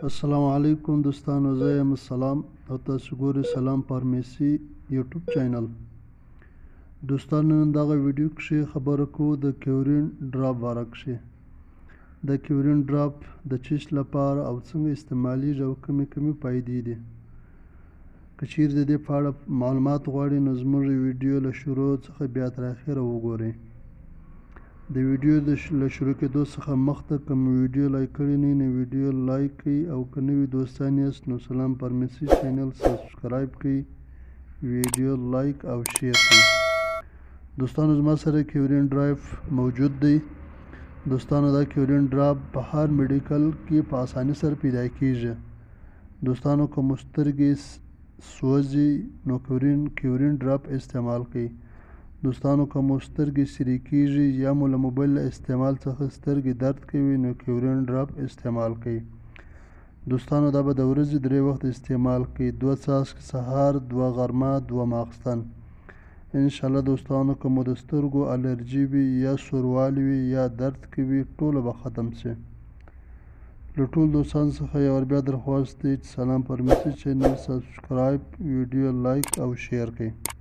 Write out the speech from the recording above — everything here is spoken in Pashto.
السلام علیکم دوستانو، زه یم سلام او تاسو ګورئ سلام فارمیسي یوټیوب چینل. دوستانو نن دغه ویډیو کښې خبره کوو د کیورین ډراپ باره کښې. د کیورین ډراپ د چیست لپاره او څنګه استعمالیږي او کومې فایدې دي. که چیرې د دې په اړه معلومات غواړئ نو زموږ ویډیو له شروع څخه بیا تر اخره وګورئ. د ویډیو له شروع کېدو څخه مخته که مو ویډیو لایک کړی نه وي نو ویډیو لایک کړئ او که نوي دوستان یاست نو سلام فارمیسي چینل سبسکرایب کړئ، ویډیو لایک او شیر کړئ. دوستانو زما سره کیورین ډراپ موجود دی. دوستانو دا کیورین ډراپ په هر میډیکل کې په اسانۍ سره پیدا کیږي. دوستانو که مو سترګې سوځي نو کیورین ډراپ استعمال کړئ. دوستانو که مو سترګې سرې کیږي یا مو له موبایل استعمال څخه سترګې درد کوي نو کیورین ډراپ استعمال کړئ. دوستانو دا به د ورځې 3 وخت استعمال کړئ، 2 څاڅکي سهار، 2 غرمه، 2 ماخستن. انشاءالله دوستانو که مو د سترګو الرجي وي یا سوروالی وي یا درد کوي ټوله به ختم شي. له ټولو دوستانو څخه یو وار بیا درخواست دی چې سلام فارمیسي چینل سبسکرایب، ویډیو لایک او شیر کړئ.